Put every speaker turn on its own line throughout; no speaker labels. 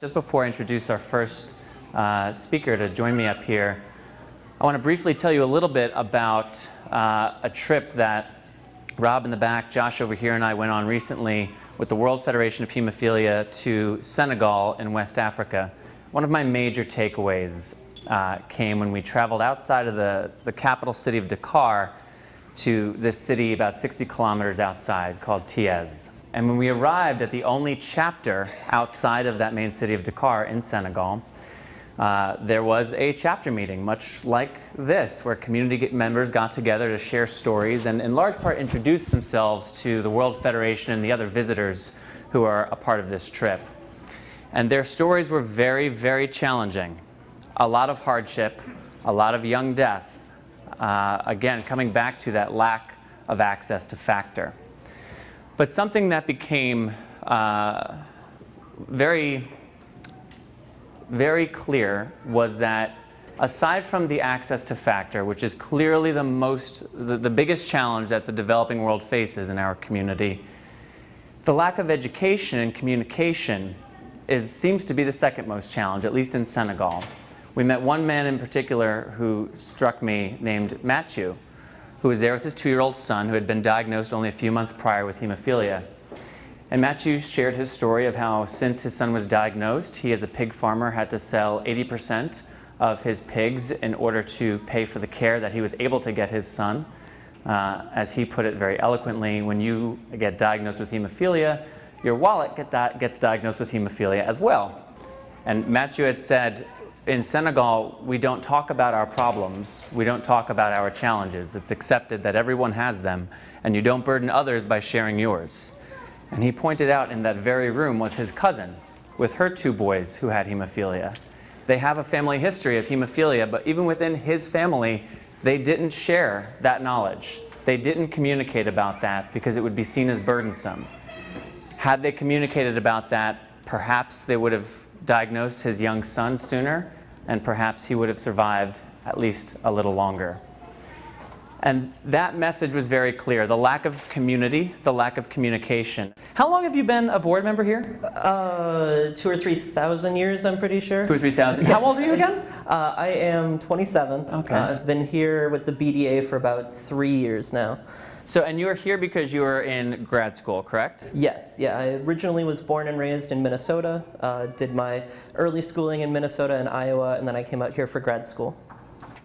Just before I introduce our first speaker to join me up here, I want to briefly tell you a little bit about a trip that Rob in the back, Josh over here, and I went on recently with the World Federation of Hemophilia to Senegal in West Africa. One of my major takeaways came when we traveled outside of the capital city of Dakar to this city about 60 kilometers outside called Thiès. And when we arrived at the only chapter outside of that main city of Dakar in Senegal, there was a chapter meeting, much like this, where community members got together to share stories and in large part introduce themselves to the World Federation and the other visitors who are a part of this trip. And their stories were very, very challenging. A lot of hardship, a lot of young death. Again, coming back to that lack of access to factor. But something that became very clear was that aside from the access to factor, which is clearly the biggest challenge that the developing world faces in our community, the lack of education and communication seems to be the second most challenge, at least in Senegal. We met one man in particular who struck me named Mathieu, who was there with his 2-year-old son who had been diagnosed only a few months prior with hemophilia. And Mathieu shared his story of how since his son was diagnosed, he as a pig farmer had to sell 80% of his pigs in order to pay for the care that he was able to get his son. As he put it very eloquently, when you get diagnosed with hemophilia, your wallet gets diagnosed with hemophilia as well. And Mathieu had said, in Senegal, we don't talk about our problems, we don't talk about our challenges. It's accepted that everyone has them, and you don't burden others by sharing yours. And he pointed out in that very room was his cousin with her 2 boys who had hemophilia. They have a family history of hemophilia, but even within his family, they didn't share that knowledge. They didn't communicate about that because it would be seen as burdensome. Had they communicated about that, perhaps they would have diagnosed his young son sooner, and perhaps he would have survived at least a little longer. And that message was very clear, the lack of community, the lack of communication. How long have you been a board member here?
2,000 or 3,000 years, I'm pretty sure.
2,000 or 3,000. How old are you again?
I am 27.
Okay.
I've been here with the BDA for about 3 years now.
So, and you are here because you were in grad school, correct?
Yes, yeah. I originally was born and raised in Minnesota, did my early schooling in Minnesota and Iowa, and then I came out here for grad school.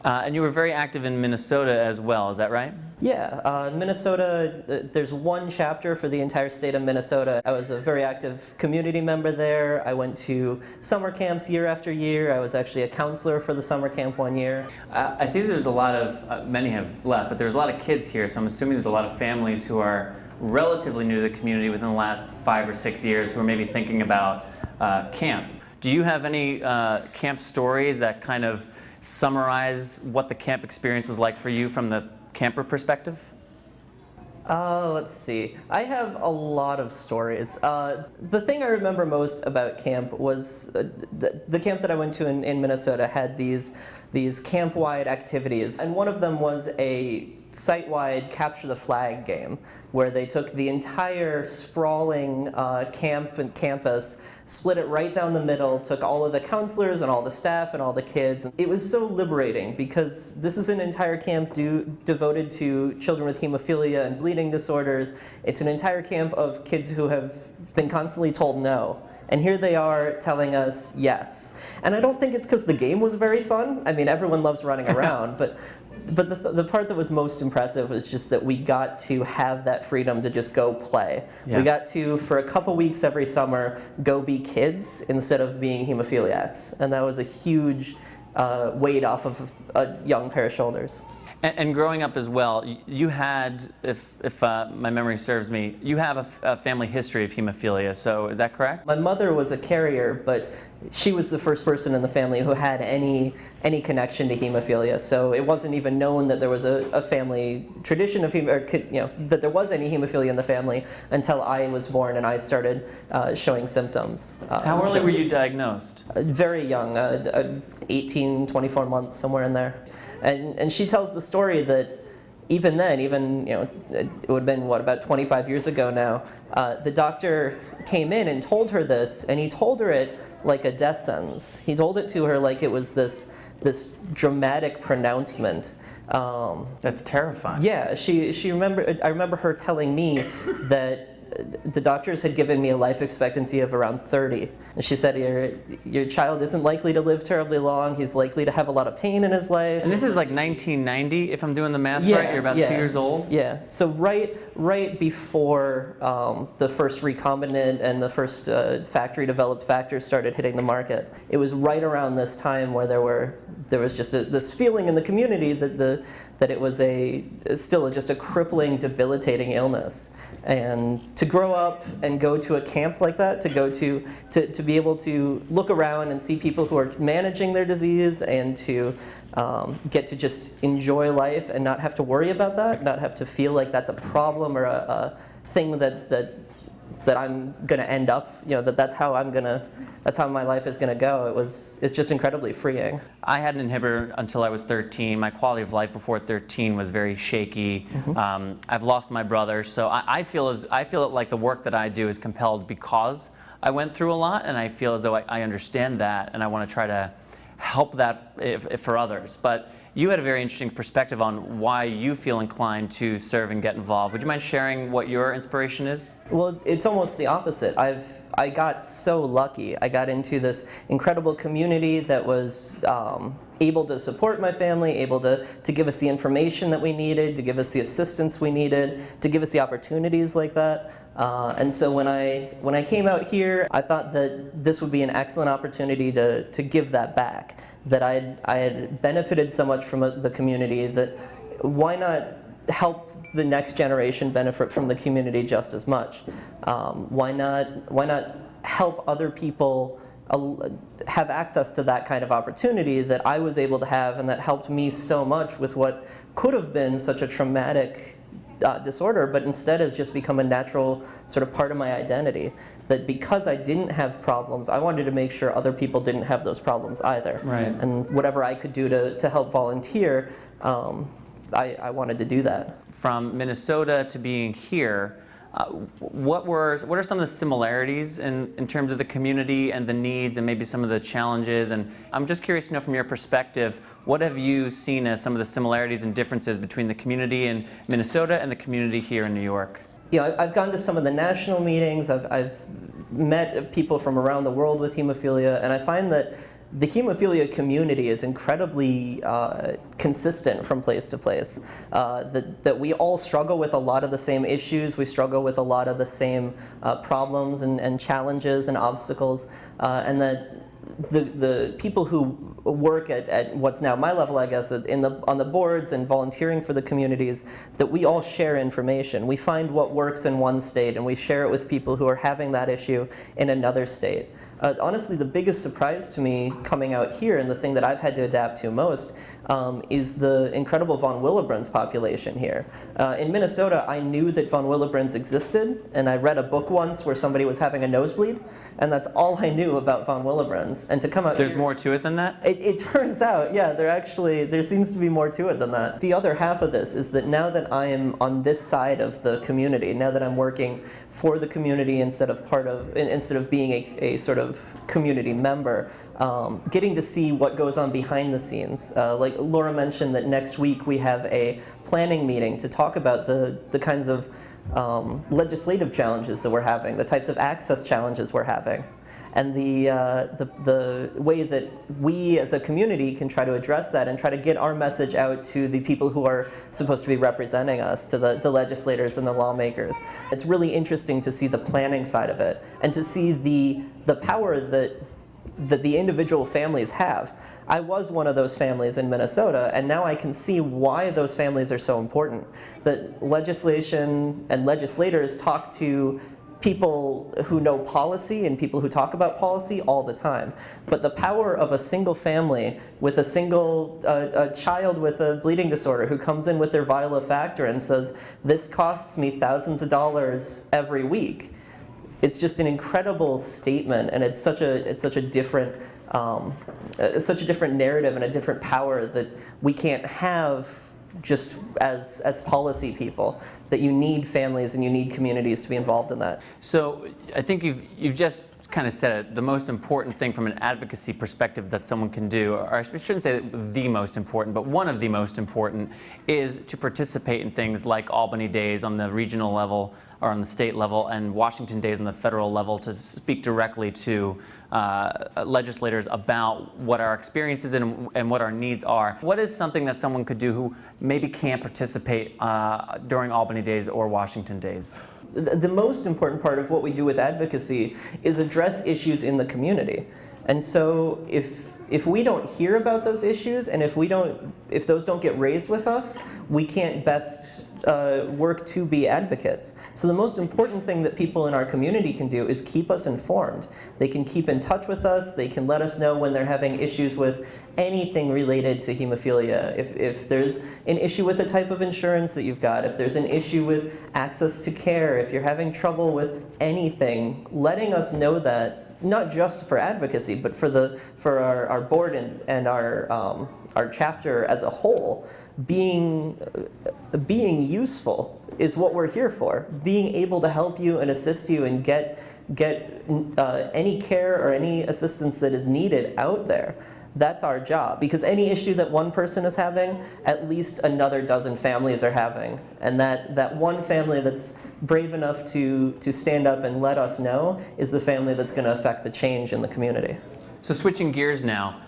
And you were very active in Minnesota as well, is that right?
Yeah, Minnesota, there's one chapter for the entire state of Minnesota. I was a very active community member there. I went to summer camps year after year. I was actually a counselor for the summer camp one year.
I see that there's a lot of, many have left, but there's a lot of kids here, so I'm assuming there's a lot of families who are relatively new to the community within the last 5 or 6 years who are maybe thinking about camp. Do you have any camp stories that kind of summarize what the camp experience was like for you from the camper perspective?
Let's see. I have a lot of stories. The thing I remember most about camp was the camp that I went to in Minnesota had these camp-wide activities, and one of them was a site-wide capture the flag game where they took the entire sprawling camp and campus, split it right down the middle, took all of the counselors and all the staff and all the kids. It was so liberating because this is an entire camp devoted to children with hemophilia and bleeding disorders. It's an entire camp of kids who have been constantly told no. And here they are telling us yes. And I don't think it's because the game was very fun. I mean, everyone loves running around, but the part that was most impressive was just that we got to have that freedom to just go play. Yeah. We got to, for a couple weeks every summer, go be kids instead of being hemophiliacs. And that was a huge weight off of a young pair of shoulders.
And growing up as well, you had, if my memory serves me, you have a family history of hemophilia, so is that correct?
My mother was a carrier, but she was the first person in the family who had any connection to hemophilia, so it wasn't even known that there was a family tradition of that there was any hemophilia in the family until I was born and I started showing symptoms.
How early were you diagnosed?
Very young, 18, 24 months, somewhere in there. And she tells the story that even then, it would have been, about 25 years ago now, the doctor came in and told her this, and he told her it like a death sentence. He told it to her like it was this dramatic pronouncement.
That's terrifying.
Yeah, I remember her telling me that the doctors had given me a life expectancy of around 30. And she said, your child isn't likely to live terribly long. He's likely to have a lot of pain in his life.
And this is like 1990, if I'm doing the math right. You're about 2 years old?
Yeah. So right before the first recombinant and the first factory-developed factors started hitting the market. It was right around this time where there was just this feeling in the community that it was still just a crippling, debilitating illness. And to grow up and go to a camp like that, to be able to look around and see people who are managing their disease, and to get to just enjoy life and not have to worry about that, not have to feel like that's a problem or a thing that I'm going to end up, that's how my life is going to go. It's just incredibly freeing.
I had an inhibitor until I was 13. My quality of life before 13 was very shaky. Mm-hmm. I've lost my brother, so I feel like the work that I do is compelled because I went through a lot, and I feel as though I understand that, and I want to try to help that if for others. But you had a very interesting perspective on why you feel inclined to serve and get involved. Would you mind sharing what your inspiration is?
Well, it's almost the opposite. I got so lucky. I got into this incredible community that was able to support my family, able to give us the information that we needed, to give us the assistance we needed, to give us the opportunities like that. And so when I came out here, I thought that this would be an excellent opportunity to give that back. That I had benefited so much from the community, that why not help the next generation benefit from the community just as much? Why not help other people have access to that kind of opportunity that I was able to have, and that helped me so much with what could have been such a traumatic disorder, but instead has just become a natural sort of part of my identity. That because I didn't have problems, I wanted to make sure other people didn't have those problems either.
Right.
And whatever I could do to help volunteer, I wanted to do that.
From Minnesota to being here, what are some of the similarities in terms of the community and the needs and maybe some of the challenges? And I'm just curious to know from your perspective, what have you seen as some of the similarities and differences between the community in Minnesota and the community here in New York?
I've gone to some of the national meetings, I've met people from around the world with hemophilia, and I find that the hemophilia community is incredibly consistent from place to place. That we all struggle with a lot of the same issues, we struggle with a lot of the same problems and challenges and obstacles, and that the people who work at what's now my level, I guess, on the boards and volunteering for the communities, that we all share information. We find what works in one state and we share it with people who are having that issue in another state. Honestly, the biggest surprise to me coming out here, and the thing that I've had to adapt to most, is the incredible von Willebrand's population here. In Minnesota, I knew that von Willebrand's existed, and I read a book once where somebody was having a nosebleed, and that's all I knew about von Willebrand's. And to come out
There's
here,
more to it than that?
It turns out, yeah, there seems to be more to it than that. The other half of this is that now that I am on this side of the community, now that I'm working for the community instead of being a sort of community member, getting to see what goes on behind the scenes. Like Laura mentioned, that next week we have a planning meeting to talk about the kinds of legislative challenges that we're having, the types of access challenges we're having, and the way that we as a community can try to address that and try to get our message out to the people who are supposed to be representing us, to the legislators and the lawmakers. It's really interesting to see the planning side of it and to see the power that the individual families have. I was one of those families in Minnesota, and now I can see why those families are so important. That legislation and legislators talk to people who know policy and people who talk about policy all the time. But the power of a single family with a single child with a bleeding disorder who comes in with their vial of factor and says, "This costs me thousands of dollars every week." It's just an incredible statement, and it's such a different narrative and a different power that we can't have just as policy people, that you need families and you need communities to be involved in that.
So I think you've just kind of said it. The most important thing from an advocacy perspective that someone can do, or I shouldn't say the most important, but one of the most important, is to participate in things like Albany Days on the regional level or on the state level, and Washington Days on the federal level, to speak directly to legislators about what our experiences and what our needs are. What is something that someone could do who maybe can't participate during Albany Days or Washington Days?
The most important part of what we do with advocacy is address issues in the community. And so if we don't hear about those issues, and if those don't get raised with us, we can't best work to be advocates. So the most important thing that people in our community can do is keep us informed. They can keep in touch with us. They can let us know when they're having issues with anything related to hemophilia. If there's an issue with the type of insurance that you've got, if there's an issue with access to care, if you're having trouble with anything, letting us know that, not just for advocacy, but for our board and our chapter as a whole, being useful is what we're here for. Being able to help you and assist you and get any care or any assistance that is needed out there. That's our job, because any issue that one person is having, at least another dozen families are having. And that one family that's brave enough to stand up and let us know is the family that's going to affect the change in the community.
So switching gears now,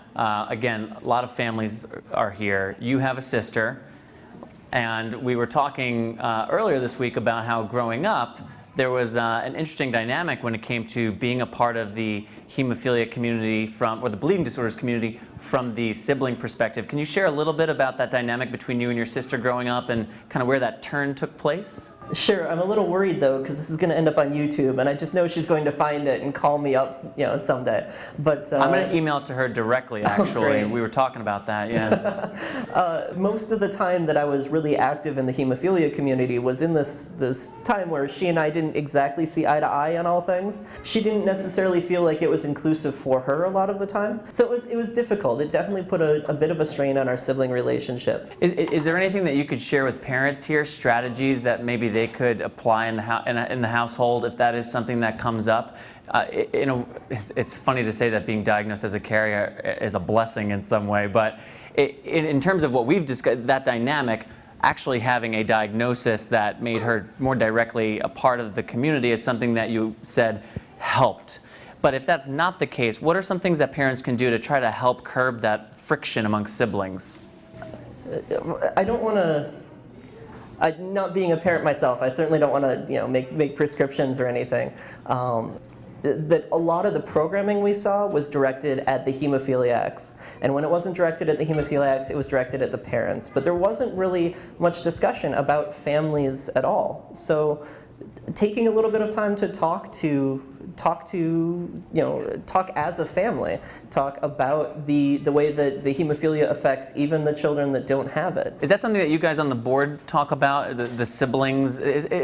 again, a lot of families are here. You have a sister, and we were talking earlier this week about how growing up, there was an interesting dynamic when it came to being a part of the hemophilia community or the bleeding disorders community from the sibling perspective. Can you share a little bit about that dynamic between you and your sister growing up and kind of where that turn took place?
Sure. I'm a little worried though, because this is going to end up on YouTube, and I just know she's going to find it and call me up, someday. But
I'm going to email it to her directly. Actually, we were talking about that. Yeah.
Most of the time that I was really active in the hemophilia community was in this time where she and I didn't exactly see eye to eye on all things. She didn't necessarily feel like it was inclusive for her a lot of the time, so it was difficult. It definitely put a bit of a strain on our sibling relationship.
Is there anything that you could share with parents here, strategies that maybe they could apply in the household if that is something that comes up? It's funny to say that being diagnosed as a carrier is a blessing in some way, but in terms of what we've discussed, that dynamic, actually having a diagnosis that made her more directly a part of the community is something that you said helped. But if that's not the case, what are some things that parents can do to try to help curb that friction amongst siblings?
I don't want to, not being a parent myself, I certainly don't want to make prescriptions or anything. That a lot of the programming we saw was directed at the hemophiliacs. And when it wasn't directed at the hemophiliacs, it was directed at the parents. But there wasn't really much discussion about families at all. So taking a little bit of time to talk as a family, talk about the way that the hemophilia affects even the children that don't have it.
Is that something that you guys on the board talk about, the siblings,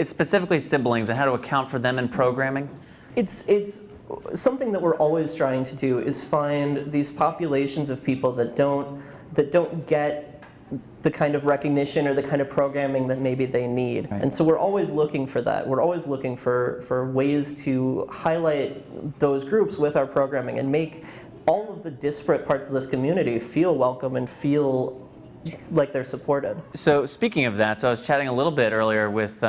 specifically siblings, and how to account for them in programming?
It's something that we're always trying to do, is find these populations of people that don't get the kind of recognition or the kind of programming that maybe they need. Right. And so we're always looking for that. We're always looking for ways to highlight those groups with our programming and make all of the disparate parts of this community feel welcome and feel like they're supported. So
speaking of that, so I was chatting a little bit earlier with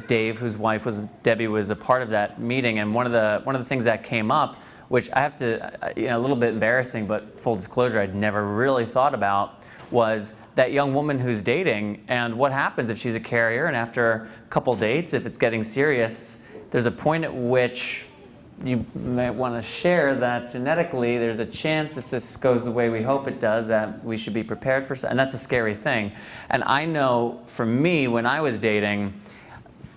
Dave, whose wife Debbie was a part of that meeting, and one of the things that came up, which I have to, a little bit embarrassing, but full disclosure, I'd never really thought about, was that young woman who's dating, and what happens if she's a carrier, and after a couple dates, if it's getting serious, there's a point at which you might want to share that genetically there's a chance, if this goes the way we hope it does, that we should be prepared for, and that's a scary thing. And I know for me, when I was dating,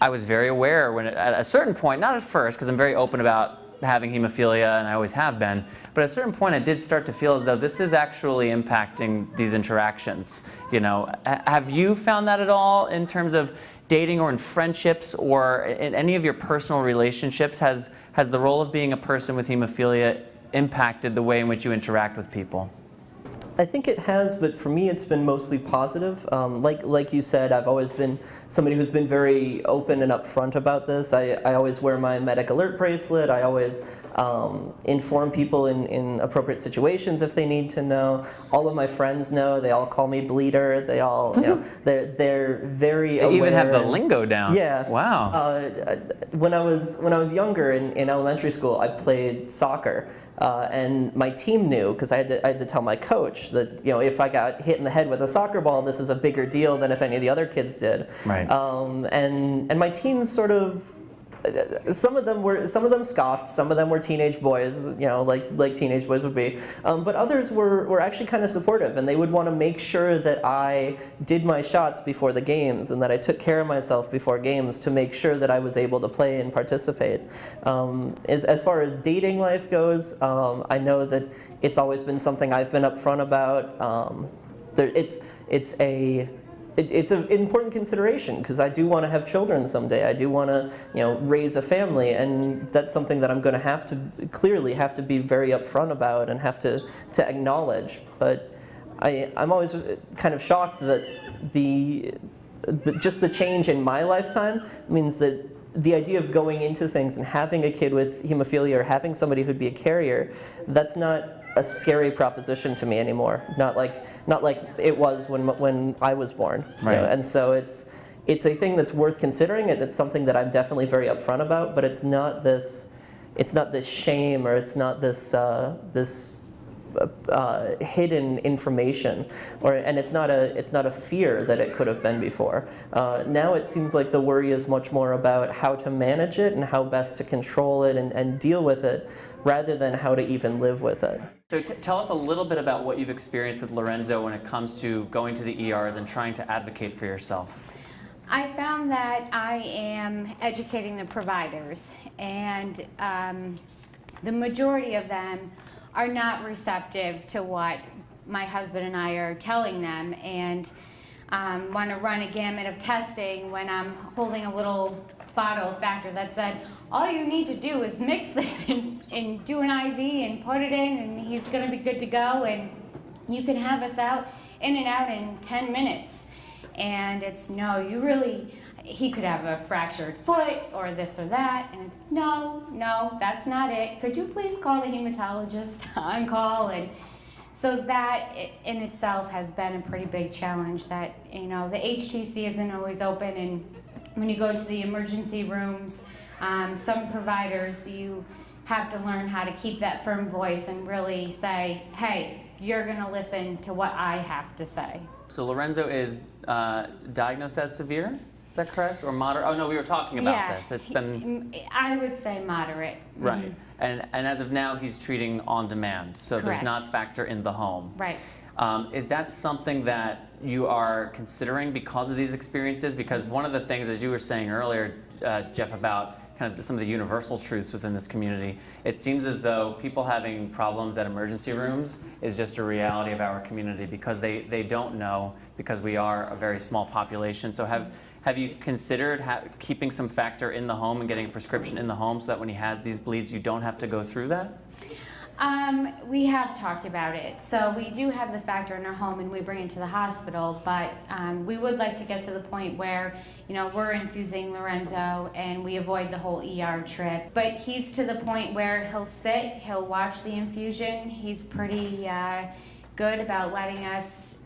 I was very aware when at a certain point, not at first, because I'm very open about having hemophilia, and I always have been, but at a certain point I did start to feel as though this is actually impacting these interactions. Have you found that at all in terms of dating or in friendships or in any of your personal relationships? Has the role of being a person with hemophilia impacted the way in which you interact with people?
I think it has, but for me it's been mostly positive. Like you said, I've always been somebody who's been very open and upfront about this. I always wear my medic alert bracelet. I always inform people in appropriate situations if they need to know. All of my friends know. They all call me Bleeder. They all, you know, they're very aware.
They even have the lingo down.
Yeah.
Wow.
When I was younger in elementary school, I played soccer. And my team knew, because I had to tell my coach that, you know, if I got hit in the head with a soccer ball, this is a bigger deal than if any of the other kids did.
Right.
And my team sort of, some of them scoffed, some of them were teenage boys, you know, like teenage boys would be, but others were actually kind of supportive, and they would want to make sure that I did my shots before the games and that I took care of myself before games to make sure that I was able to play and participate. As far as dating life goes, I know that it's always been something I've been upfront about. It's an important consideration because I do want to have children someday. I do want to, you know, raise a family, and that's something that I'm going to clearly have to be very upfront about and have to acknowledge. But I'm always kind of shocked that just the change in my lifetime means that the idea of going into things and having a kid with hemophilia or having somebody who'd be a carrier, that's not a scary proposition to me anymore. Not like it was when I was born.
Right.
You know? And so it's a thing that's worth considering. It's something that I'm definitely very upfront about. But it's not this shame, or it's not this hidden information, and it's not a fear that it could have been before. Now it seems like the worry is much more about how to manage it and how best to control it and deal with it, rather than how to even live with it.
So tell us a little bit about what you've experienced with Lorenzo when it comes to going to the ERs and trying to advocate for yourself.
I found that I am educating the providers, and the majority of them are not receptive to what my husband and I are telling them, and want to run a gamut of testing when I'm holding a little bottle of factor that said, all you need to do is mix this and do an IV and put it in, and he's going to be good to go, and you can have us out in and out in 10 minutes. And it's, no, he could have a fractured foot or this or that, and it's, no, that's not it. Could you please call the hematologist on call? And so that in itself has been a pretty big challenge, that, you know, the HTC isn't always open, and when you go to the emergency rooms, some providers, you have to learn how to keep that firm voice and really say, hey, you're going to listen to what I have to say.
So Lorenzo is diagnosed as severe? Is that correct? Or moderate? Oh no, we were talking about this. It's been...
I would say moderate.
Right. And as of now, he's treating on demand. So
Correct.
There's not factor in the home.
Right.
Is that something that you are considering because of these experiences? Because one of the things, as you were saying earlier, Jeff, about kind of some of the universal truths within this community, it seems as though people having problems at emergency rooms is just a reality of our community, because they don't know, because we are a very small population. So have you considered keeping some factor in the home and getting a prescription in the home so that when he has these bleeds, you don't have to go through that?
We have talked about it. So we do have the factor in our home, and we bring it to the hospital, but we would like to get to the point where, you know, we're infusing Lorenzo and we avoid the whole ER trip. But he's to the point where he'll sit, he'll watch the infusion. He's pretty good about letting us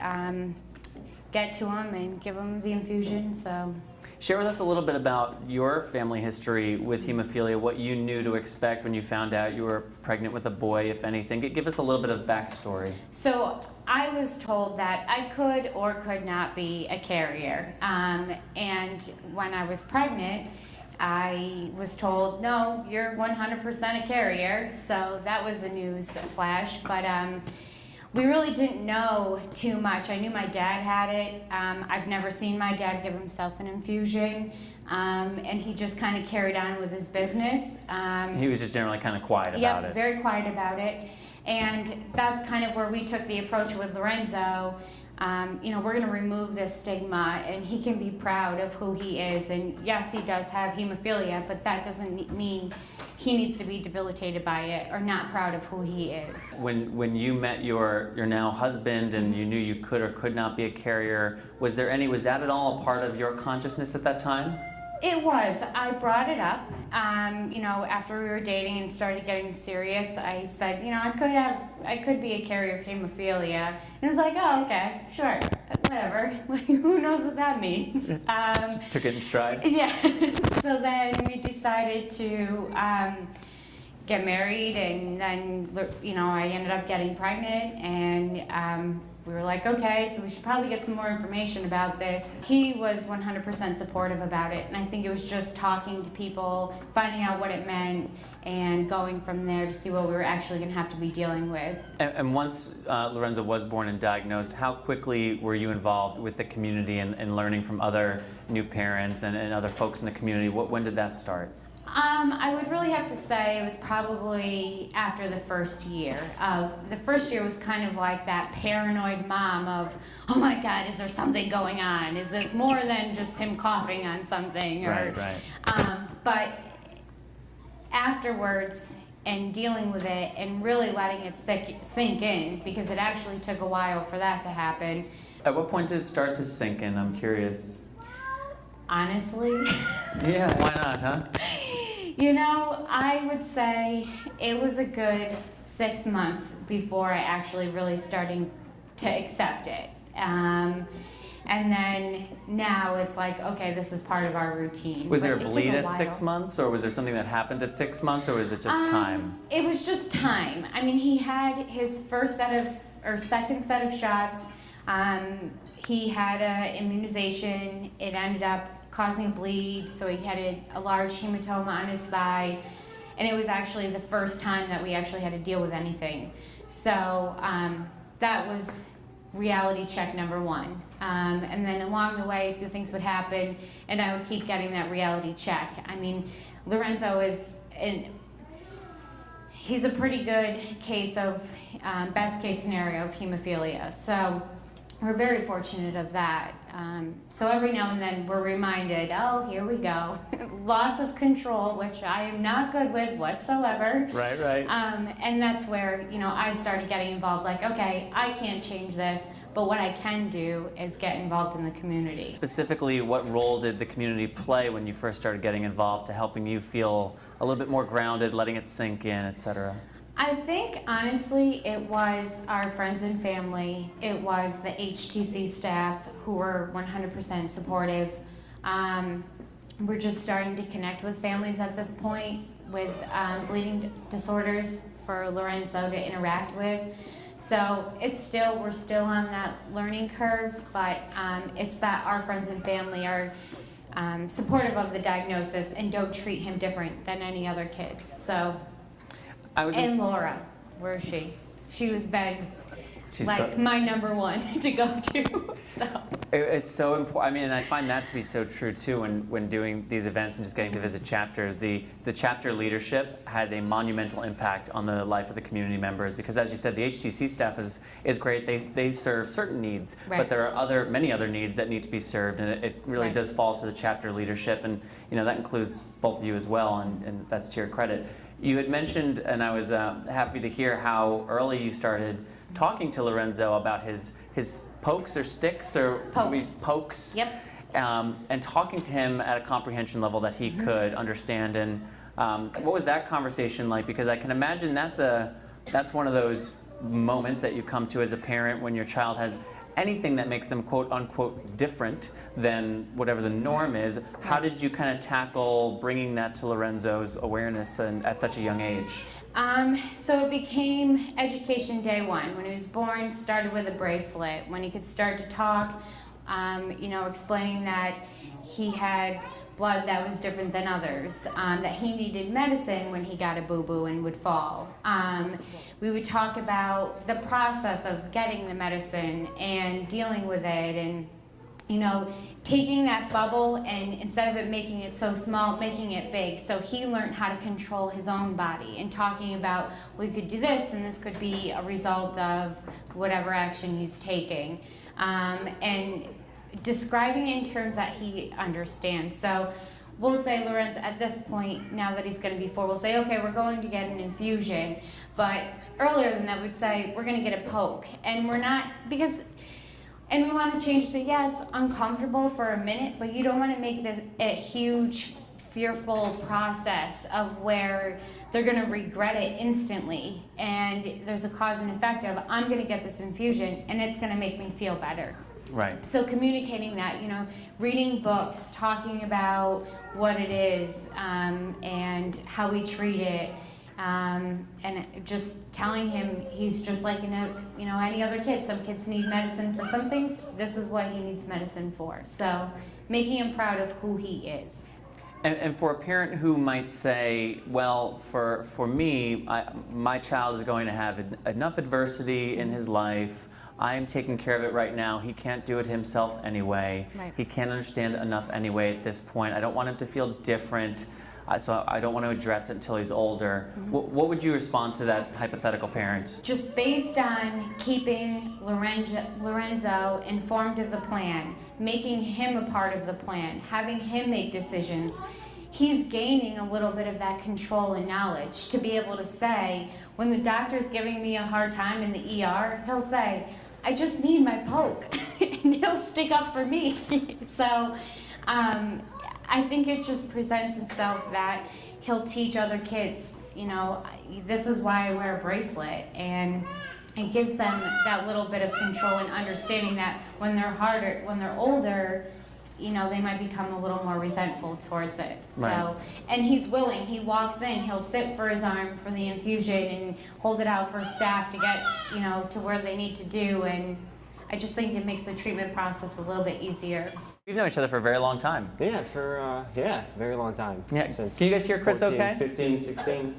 get to him and give him the infusion. So.
Share with us a little bit about your family history with hemophilia, what you knew to expect when you found out you were pregnant with a boy, if anything. Give us a little bit of backstory.
So I was told that I could or could not be a carrier. And when I was pregnant, I was told, no, you're 100% a carrier. So that was a news flash. But we really didn't know too much. I knew my dad had it. I've never seen my dad give himself an infusion. And he just kind of carried on with his business.
He was just generally kind of quiet about it.
Yeah, very quiet about it. And that's kind of where we took the approach with Lorenzo. we're going to remove this stigma, and he can be proud of who he is. And yes, he does have hemophilia, but that doesn't mean he needs to be debilitated by it or not proud of who he is.
When you met your now husband and you knew you could or could not be a carrier, was that at all a part of your consciousness at that time?
It was. I brought it up, after we were dating and started getting serious. I said, I could be a carrier of hemophilia. And it was like, oh, okay, sure, whatever. Like, who knows what that means?
Took it in stride?
Yeah. So then we decided to get married, and then, I ended up getting pregnant, and we were like, okay, so we should probably get some more information about this. He was 100% supportive about it, and I think it was just talking to people, finding out what it meant, and going from there to see what we were actually going to have to be dealing with.
And once Lorenzo was born and diagnosed, how quickly were you involved with the community and learning from other new parents and other folks in the community? When did that start?
I would really have to say it was probably after the first year. The first year was kind of like that paranoid mom of, oh my God, is there something going on? Is this more than just him coughing on something?
Right.
But afterwards, and dealing with it and really letting it sink in, because it actually took a while for that to happen.
At what point did it start to sink in? I'm curious.
Honestly.
Yeah, why not, huh?
I would say it was a good 6 months before I actually really started to accept it. And then now it's like, okay, this is part of our routine.
Was there a bleed at 6 months, or was there something that happened at 6 months, or was it just time?
It was just time. I mean, he had his second set of shots. He had an immunization. It ended up causing a bleed, so he had a large hematoma on his thigh, and it was actually the first time that we actually had to deal with anything. So that was reality check number one. And then along the way, a few things would happen, and I would keep getting that reality check. I mean, Lorenzo he's a pretty good case of best case scenario of hemophilia. So we're very fortunate of that. So every now and then we're reminded, oh, here we go. Loss of control, which I am not good with whatsoever.
Right.
And that's where, I started getting involved, like, okay, I can't change this, but what I can do is get involved in the community.
Specifically, what role did the community play when you first started getting involved to helping you feel a little bit more grounded, letting it sink in, et cetera?
I think, honestly, it was our friends and family. It was the HTC staff who were 100% supportive. We're just starting to connect with families at this point with bleeding disorders for Lorenzo to interact with. So we're still on that learning curve, but it's that our friends and family are supportive of the diagnosis and don't treat him different than any other kid. So. And Laura, where is she? She was my number one to go to. So.
It's so important. I mean, and I find that to be so true too when doing these events and just getting to visit chapters. The chapter leadership has a monumental impact on the life of the community members, because, as you said, the HTC staff is great. They serve certain needs,
right.
But there are many other needs that need to be served, and it really
right.
does fall to the chapter leadership, and that includes both of you as well, and that's to your credit. You had mentioned, and I was happy to hear how early you started talking to Lorenzo about his pokes or sticks or pokes.
Yep.
And talking to him at a comprehension level that he could understand. And what was that conversation like? Because I can imagine that's one of those moments that you come to as a parent when your child has anything that makes them quote unquote different than whatever the norm is. How did you kind of tackle bringing that to Lorenzo's awareness at such a young age?
So it became education day one. When he was born, started with a bracelet. When he could start to talk, explaining that he had blood that was different than others, that he needed medicine when he got a boo-boo and would fall. We would talk about the process of getting the medicine and dealing with it, and taking that bubble and instead of it making it so small, making it big. So he learned how to control his own body and talking about, we could do this and this could be a result of whatever action he's taking. and describing it in terms that he understands. So we'll say, Lorenzo, at this point, now that he's going to be 4, we'll say, okay, we're going to get an infusion. But earlier than that, we'd say, we're going to get a poke. And we're not, and we want to change to, yeah, it's uncomfortable for a minute, but you don't want to make this a huge, fearful process of where they're going to regret it instantly. And there's a cause and effect of, I'm going to get this infusion, and it's going to make me feel better.
Right.
So communicating that, reading books, talking about what it is, and how we treat it, and just telling him he's just like any other kid. Some kids need medicine for some things. This is what he needs medicine for. So making him proud of who he is.
And for a parent who might say, well, for me, my child is going to have enough adversity in his life. I am taking care of it right now. He can't do it himself anyway.
Right.
He can't understand enough anyway at this point. I don't want him to feel different, so I don't want to address it until he's older.
Mm-hmm.
What would you respond to that hypothetical parent?
Just based on keeping Lorenzo informed of the plan, making him a part of the plan, having him make decisions, he's gaining a little bit of that control and knowledge to be able to say, when the doctor's giving me a hard time in the ER, he'll say, I just need my poke, and he'll stick up for me. So I think it just presents itself that he'll teach other kids, this is why I wear a bracelet, and it gives them that little bit of control and understanding that when they're older, they might become a little more resentful towards it. So,
Right.
And he's willing. He walks in, he'll sit for his arm for the infusion and hold it out for staff to get, to where they need to do. And I just think it makes the treatment process a little bit easier.
We've known each other for a very long time.
Yeah, for very long time.
Yeah.
Since
Can you guys hear Chris
14,
okay?
15, 16.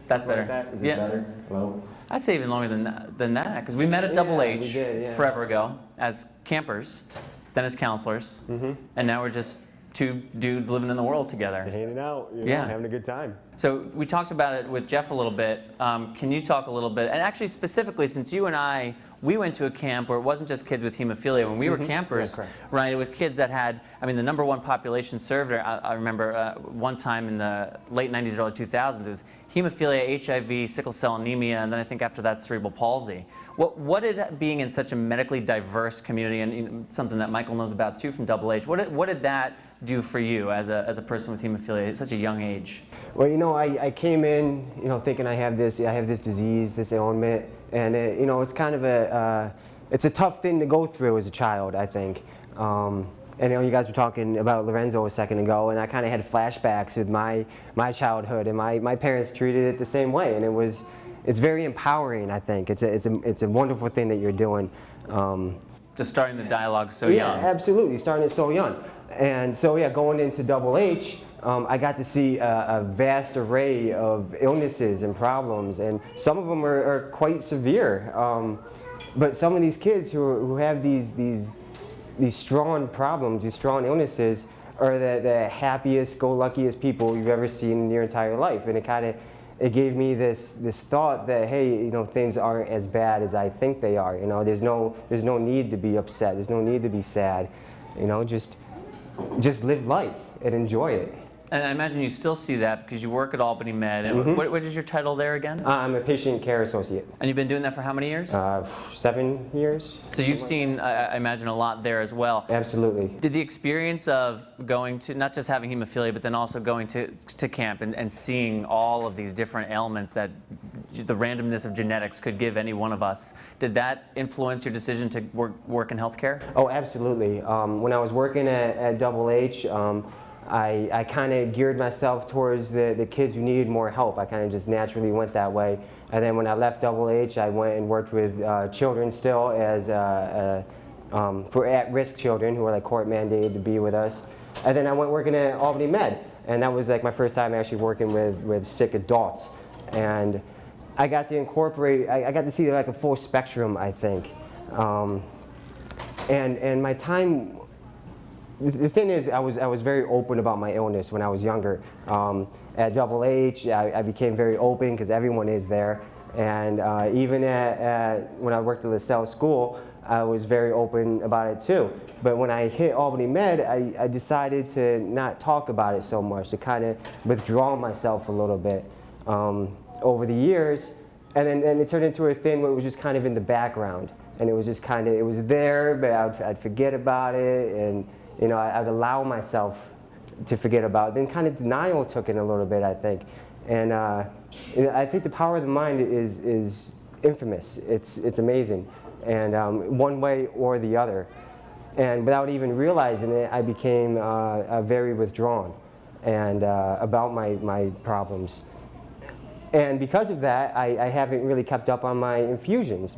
That's
something
better.
Like that. Is
Yeah.
it better? Hello?
I'd say even longer than that, because we met at Double
Yeah,
H
we did, yeah.
forever ago as campers, then as counselors, and now we're just 2 dudes living in the world together.
Hanging out,
Yeah.
having a good time.
So we talked about it with Jeff a little bit. Can you talk a little bit, and actually specifically, since you and I, we went to a camp where it wasn't just kids with hemophilia. When we were campers,
correct.
right, it was kids that had, the number 1 population served there, I remember one time in the late 90s, early 2000s, it was hemophilia, HIV, sickle cell anemia, and then I think after that, cerebral palsy. What did that, being in such a medically diverse community, and something that Michael knows about too from Double H, what did that do for you as a person with hemophilia at such a young age?
Well, I came in, thinking I have this disease, this ailment, and it's kind of it's a tough thing to go through as a child, I think. And you guys were talking about Lorenzo a second ago, and I kind of had flashbacks with my childhood, and my parents treated it the same way, and it's very empowering. I think it's a wonderful thing that you're doing.
Just starting the dialogue so young.
Yeah, absolutely, starting it so young. And so going into Double H, I got to see a vast array of illnesses and problems, and some of them are quite severe. But some of these kids who have these strong problems, these strong illnesses, are the happiest, go-luckiest people you've ever seen in your entire life. And it gave me this thought that, hey, things aren't as bad as I think they are. There's no need to be upset. There's no need to be sad. Just live life and enjoy it.
And I imagine you still see that because you work at Albany Med. And what is your title there again?
I'm a patient care associate.
And you've been doing that for how many years?
7 years.
So you've seen, I imagine, a lot there as well.
Absolutely.
Did the experience of going to, not just having hemophilia, but then also going to camp and seeing all of these different ailments that the randomness of genetics could give any one of us, did that influence your decision to work in healthcare?
Oh, absolutely. When I was working at Double H, I kind of geared myself towards the kids who needed more help. I kind of just naturally went that way. And then when I left Double H, I went and worked with children still as for at-risk children who were like court mandated to be with us. And then I went working at Albany Med, and that was like my first time actually working with sick adults. And I got to incorporate, I got to see like a full spectrum, I think. And my time, the thing is, I was very open about my illness when I was younger. At Double H, I became very open because everyone is there. And even when I worked at LaSalle School, I was very open about it too. But when I hit Albany Med, I decided to not talk about it so much, to kind of withdraw myself a little bit over the years. And then it turned into a thing where it was just kind of in the background. And it was just kind of, it was there, but I'd forget about it. And you know, I'd allow myself to forget about it. Then kind of denial took in a little bit, I think. And you know, I think the power of the mind is infamous. It's amazing. And one way or the other. And without even realizing it, I became very withdrawn and about my problems. And because of that, I haven't really kept up on my infusions.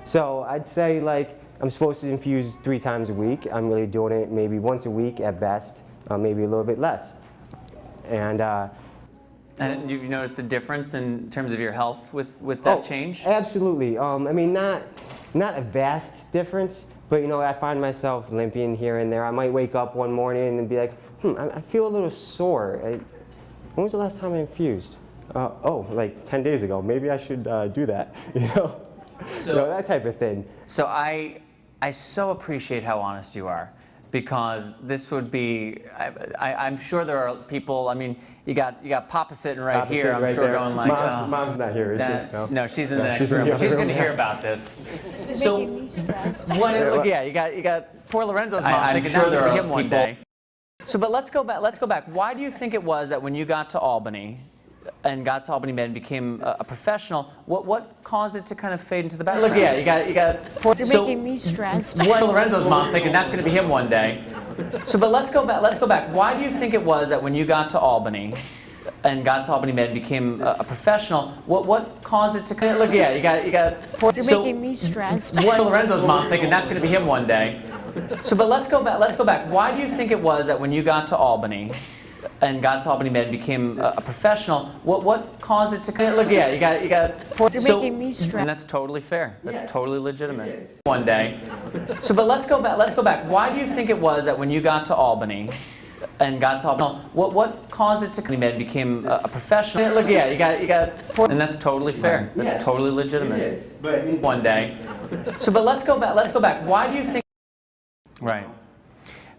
So I'd say, like, I'm supposed to infuse 3 times a week. I'm really doing it maybe once a week at best, maybe a little bit less. And
you've noticed the difference in terms of your health with that change?
Absolutely. I mean, not a vast difference, but you know, I find myself limping here and there. I might wake up one morning and be like, I feel a little sore. When was the last time I infused? Oh, like 10 days ago. Maybe I should do that, you know? So, you know, that type of thing.
So I so appreciate how honest you are, because this would be, I'm sure there are people, I mean, you got Papa sitting right
Papa
here,
sitting
I'm
right
sure
there.
going like,
Mom's not here, is she?
No, she's in the next
she's
room.
in the other
She's
room.
going to hear about this.
So, making me stressed.
Look, yeah, you got poor Lorenzo's mom
I'm
thinking
sure
that's
there
going to
are
him one
people-
day. So, but let's go back. Why do you think it was that when you got to Albany and got to Albany Med and became a professional, what caused it to kind of fade into the background? Look, yeah, you got poor,
You're making me stressed.
Lorenzo's mom thinking that's going to be him one day. So, but let's go back. Why do you think it was that when you got to Albany and got to Albany Med and became a professional, what caused it to kind of, look, yeah, you got poor,
You're making me stressed.
Lorenzo's mom thinking that's going to be him one day. So, but let's go back. Why do you think it was that when you got to Albany and got to Albany Med and became a professional, what caused it to kind of, look, yeah, you got poor,
You're making me stressed.
and that's totally fair. That's
Yes.
totally legitimate.
It is.
One day. So, but let's go back. Why do you think it was that when you got to Albany and got to Albany, what caused it to Albany Med and became a professional? Look, yeah, you got poor, and that's totally fair. That's
Yes.
totally legitimate.
It is. But
One day. So, but let's go back. Why do you think? Right.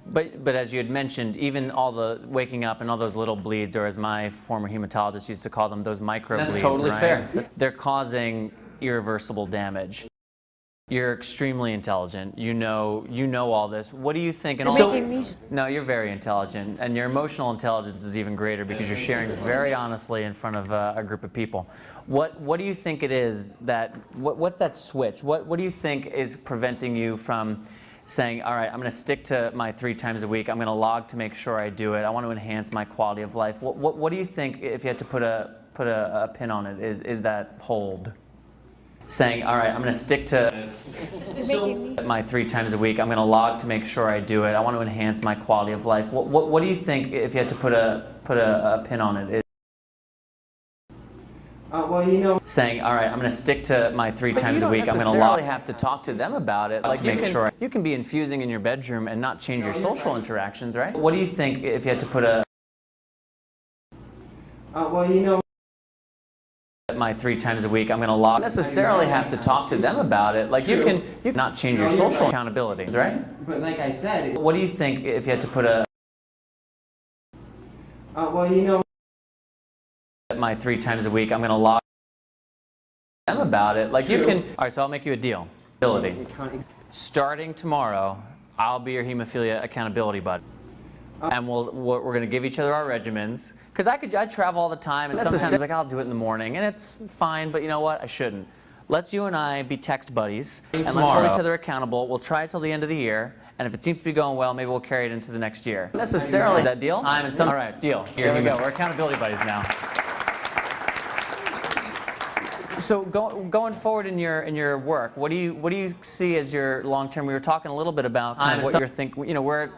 But as you had mentioned, even all the waking up and all those little bleeds, or as my former hematologist used to call them, those micro bleeds, that's totally right? fair. They're causing irreversible damage. You're extremely intelligent. You know all this. What do you think? And
You're
also,
making me
no, you're very intelligent, and your emotional intelligence is even greater because you're sharing very honestly in front of a group of people. What do you think it is that? What's that switch? What do you think is preventing you from saying, all right, I'm going to stick to my 3 times a week. I'm going to log to make sure I do it. I want to enhance my quality of life. What do you think, if you had to put a pin on it, is that hold? Saying, all right, I'm going to stick to my 3 times a week. I'm going to log to make sure I do it. I want to enhance my quality of life. What do you think, if you had to put a pin on it?
well, you know,
Saying, all right, I'm going to stick to my 3 times a week. I'm going to log. Have to talk to them about it, like to make sure. You can be infusing in your bedroom and not change your social interactions, right? What do you think, if you had to put a
well, you know,
my 3 times a week, I'm going to log. Necessarily have to talk to them about it. Like you can not change your social accountabilities, right?
but like I said,
What do you think, if you had to put a
well, you know,
my 3 times a week, I'm going to log them about it. Like you can. All right, so I'll make you a deal. Ability. Starting tomorrow, I'll be your hemophilia accountability buddy. And we're going to give each other our regimens. Because I travel all the time, and sometimes like I'll do it in the morning, and it's fine, but you know what? I shouldn't. Let's you and I be text buddies, and let's hold each other accountable. We'll try it till the end of the year, and if it seems to be going well, maybe we'll carry it into the next year. Necessarily, is that deal? All right, deal. Here we go. We're accountability buddies now. So going forward in your work, what do you see as your long term? We were talking a little bit about kind of what you're thinking. You know, we're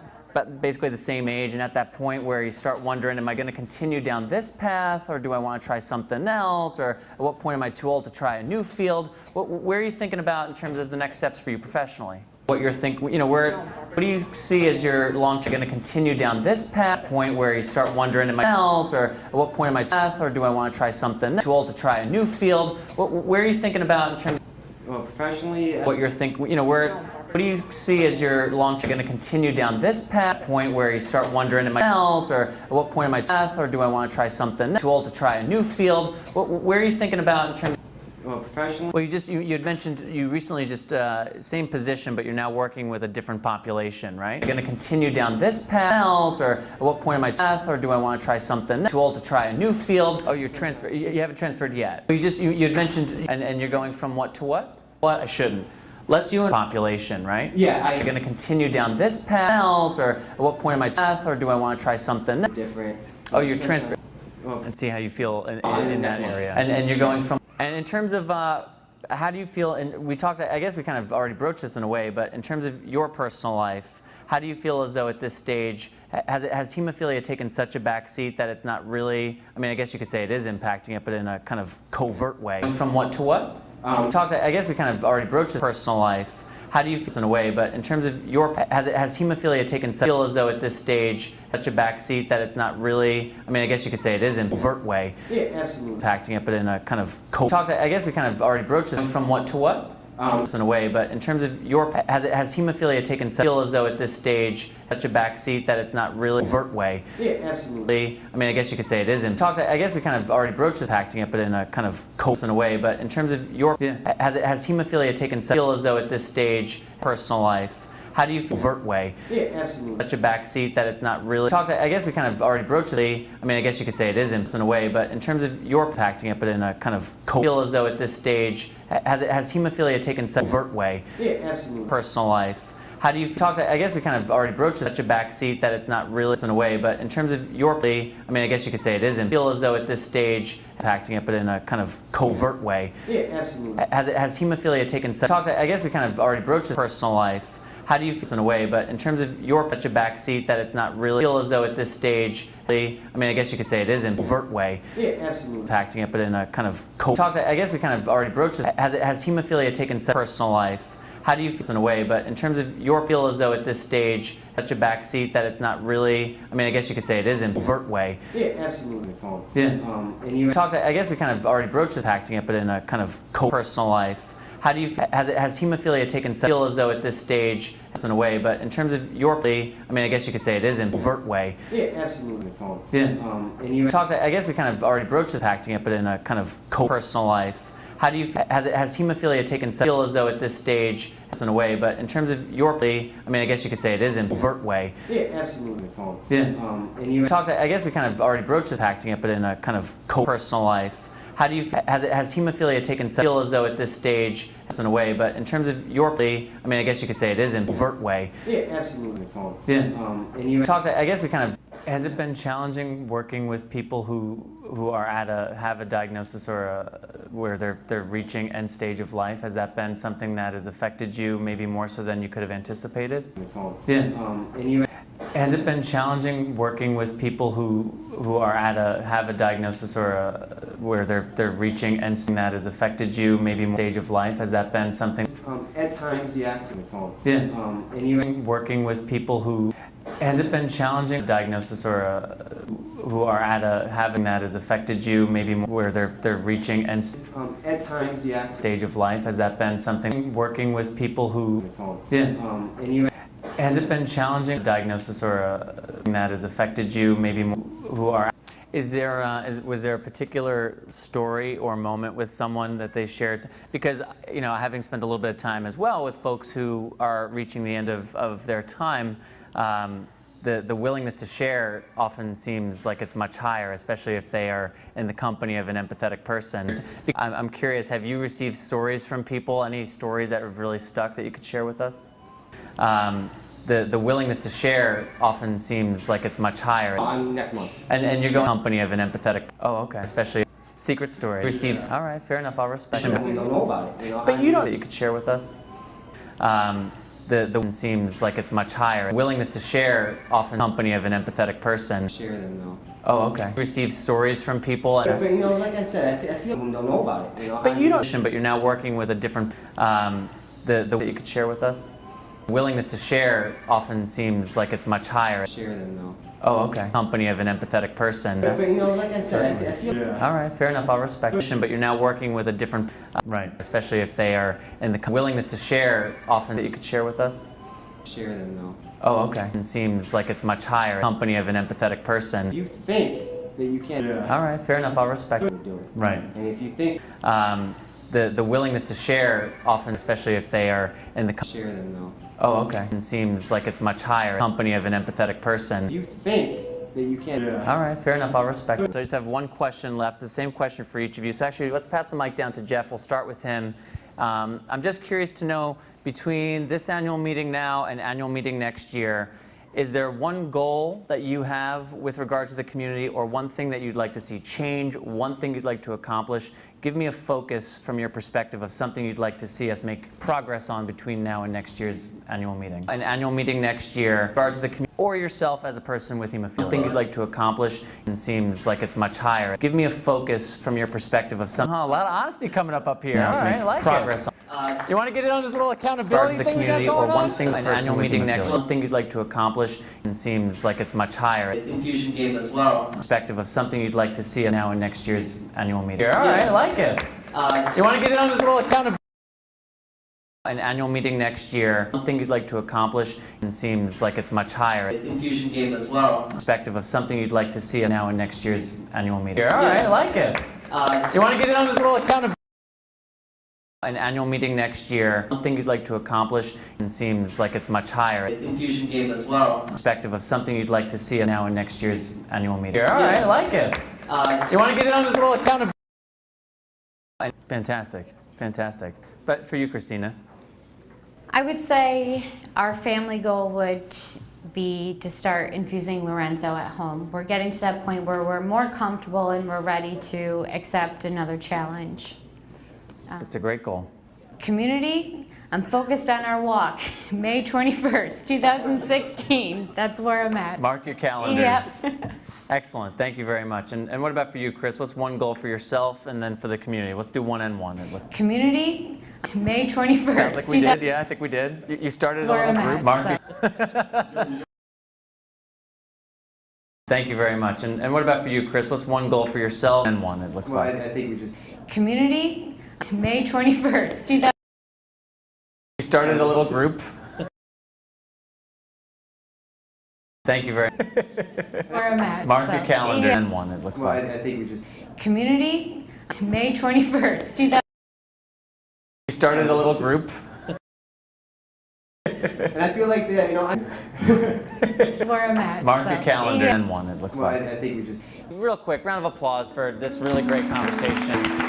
basically the same age, and at that point where you start wondering, am I going to continue down this path, or do I want to try something else, or at what point am I too old to try a new field? Where are you thinking about in terms of the next steps for you professionally? What you're thinking, you know, what do you see as your long term? Going to continue down this path, point where you start wondering, am I else, or at what point am I path, or do I want to try something too old to try a new field? Where are you thinking about in terms?
Well, professionally,
What you're thinking, what do you see as your long-term going to continue down this path? Point where you start wondering, am I else, or at what point am I path, or do I want to try something too old to try a new field? Where are you thinking about in terms?
well, professionally.
Well, you had mentioned you recently just same position, but you're now working with a different population, right? You're going to continue down this path, or at what point am I path, or do I want to try something too old to try a new field? Oh, you're transferred. You haven't transferred yet. You had mentioned, and you're going from what to what? What? I shouldn't. Let's you in population, right?
Yeah,
You're going to continue down this path, or at what point am I path, or do I want to try something
different.
Oh, you're transferred.
Well,
And see how you feel in that
next
area. And you're going from. And in terms of how do you feel? And we talked. I guess we kind of already broached this in a way, but in terms of your personal life, how do you feel as though at this stage has hemophilia taken such a back seat that it's not really? I mean, I guess you could say it is impacting it, but in a kind of covert way. From what to what? I guess we kind of already broached this personal life. How do you feel in a way? But in terms of your, has hemophilia taken such? Feel as though at this stage such a back seat that it's not really? I mean, I guess you could say it is in a covert way.
yeah, absolutely.
Impacting it, but in a kind of I guess we kind of already broached this. From what to what? In a way, but in terms of your, has hemophilia taken such? Feel as though at this stage such a back seat that it's not really covert way.
Yeah, absolutely.
I mean, I guess you could say it is in. I guess we kind of already broached this, impacting it, but in a kind of in a way. But in terms of your, has hemophilia taken such? Feel as though at this stage personal life. How do you feel? Covert way.
Yeah, absolutely.
Such a back seat that it's not really. I guess we kind of already broached this. I mean, I guess you could say it is in a way, but in terms of your impacting it, but in a kind of feel as though at this stage has hemophilia taken such? Covert way.
Yeah, absolutely.
Personal life. How do you I guess we kind of already broached such a back seat that it's not really in a way, but in terms of your, I mean, I guess you could say it is in. Feel as though at this stage impacting it, but in a kind of covert way.
Yeah, absolutely.
Has hemophilia taken such? I guess we kind of already broached this personal life. How do you feel in a way, but in terms of your such a back seat that it's not really feel as though at this stage, I mean, I guess you could say it is in covert way.
Yeah, absolutely.
Impacting it, but in a kind of I guess we kind of already broached this. Has hemophilia taken such personal life? How do you feel in a way, but in terms of your feel as though at this stage such a back seat that it's not really? I mean, I guess you could say it is in covert way.
Yeah, absolutely.
Yeah.
And you
I guess we kind of already broached this, impacting it, but in a kind of personal life. How do you has hemophilia taken such? Feel as though at this stage in a way, but in terms of your, I mean, I guess you could say it is in covert way.
Yeah, absolutely.
Yeah.
And you
I guess we kind of already broached this, impacting it, but in a kind of personal life. How do you has hemophilia taken such? Feel as though at this stage in a way, but in terms of your, I mean, I guess you could say it is in covert way.
Yeah, absolutely.
Yeah.
And you
I guess we kind of already broached this, impacting it, but in a kind of personal life. How do you has hemophilia taken such? Feel as though at this stage in a way, but in terms of your, I mean, I guess you could say it is in covert way.
Yeah, absolutely.
Yeah.
And you
I guess we kind of. Has it been challenging working with people who are have a diagnosis or where they're reaching end stage of life? Has that been something that has affected you maybe more so than you could have anticipated? Yeah.
And you
Has it been challenging working with people who are have a diagnosis or where they're reaching end stage that has affected you maybe more stage of life? Has that been something?
at times, yes.
Yeah.
And you
Working with people who. Has it been challenging diagnosis or who are having that has affected you maybe more where they're reaching end
at times, yes.
stage of life? Has that been something working with people who? Yeah.
And you
Has it been challenging diagnosis or that has affected you maybe more who are? Was there a particular story or moment with someone that they shared? Because having spent a little bit of time as well with folks who are reaching the end of their time. The willingness to share often seems like it's much higher, especially if they are in the company of an empathetic person. I'm curious, have you received stories from people, any stories that have really stuck that you could share with us? The willingness to share often seems like it's much higher.
next month.
And you're going to the company of an empathetic, oh okay, especially secret stories. Receives, all right, fair enough, I'll respect it.
We don't know about it.
But you don't, that you could share with us? The one seems like it's much higher. Willingness to share often company of an empathetic person.
Share them though.
Oh, okay. Receive stories from people.
But like I said, I feel we don't know about it.
But you don't. But you're now working with a different. The that you could share with us. Willingness to share often seems like it's much higher.
Share them though.
Oh, okay. Company of an empathetic person.
But you know, like I said, I feel.
All right, fair enough. I'll respect it. But you're now working with a different, right? Especially if they are in the willingness to share often that you could share with us.
Share them though.
Oh, okay. It seems like it's much higher. Company of an empathetic person.
If you think that you can't.
All right, fair enough. I'll respect it.
Do it.
Right.
And if you think.
The willingness to share often, especially if they are in the.
Share them though.
Oh, okay. It seems like it's much higher. Company of an empathetic person.
If you think that you can't.
All right, fair enough. I'll respect it. So I just have one question left. The same question for each of you. So actually, let's pass the mic down to Jeff. We'll start with him. I'm just curious to know, between this annual meeting now and annual meeting next year, is there one goal that you have with regard to the community, or one thing that you'd like to see change, one thing you'd like to accomplish? Give me a focus from your perspective of something you'd like to see us make progress on between now and next year's annual meeting. An annual meeting next year, with regard to the community, or yourself as a person with hemophilia. One thing you'd like to accomplish, and seems like it's much higher. Give me a focus from your perspective of something. A lot of honesty coming up here. All right, I like progress.
You want to get in on this little accountability
the
thing we got
community,
going
or one
on?
thing, an annual meeting next, one thing you'd like to accomplish, and seems like it's much higher.
Infusion game as well.
Perspective of something you'd like to see now in next year's annual meeting. All right, I like it.
You want to get in on this little accountability?
An annual meeting next year, one thing you'd like to accomplish, and seems like it's much higher.
Infusion game as well.
Perspective of something you'd like to see now in next year's annual meeting. All right, I like it.
You want to get in on this little accountability?
An annual meeting next year, one thing you'd like to accomplish, and seems like it's much higher.
Infusion game as well.
Perspective of something you'd like to see now in next year's annual meeting. All right, I like it.
You want to get in on this little accountability?
Fantastic, fantastic. But for you, Christina?
I would say our family goal would be to start infusing Lorenzo at home. We're getting to that point where we're more comfortable and we're ready to accept another challenge.
It's a great goal.
Community, I'm focused on our walk, May 21st, 2016. That's where I'm at.
Mark your calendars.
Yep.
Excellent, thank you very much. And what about for you, Chris? What's one goal for yourself and then for the community? Let's do one and one.
Community, May 21st.
Sounds like we did, yeah, I think we did. You started a
Where
little
I'm
group.
at,
Mark. Thank you very much. And what about for you, Chris? What's one goal for yourself and one, it looks
Well,
like?
I think we just.
Community, May 21st, 2000.
You started a little group. Thank you very much.
Where I'm at.
Mark
so,
your calendar
yeah.
and one, it looks
Well,
like.
I think we just.
Community, May 21st, 2000.
You started a little group.
And I feel like that, you know.
Where I'm at.
Mark
so,
your calendar
yeah.
and one, it looks
Well,
like.
I think we just.
Real quick, round of applause for this really great conversation.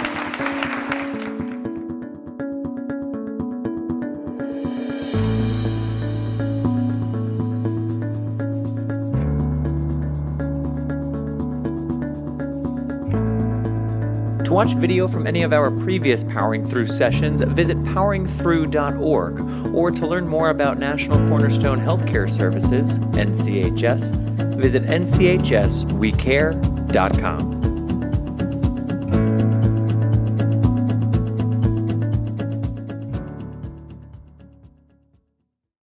To watch video from any of our previous Powering Through sessions, visit poweringthrough.org, or to learn more about National Cornerstone Healthcare Services, NCHS, visit nchswecare.com.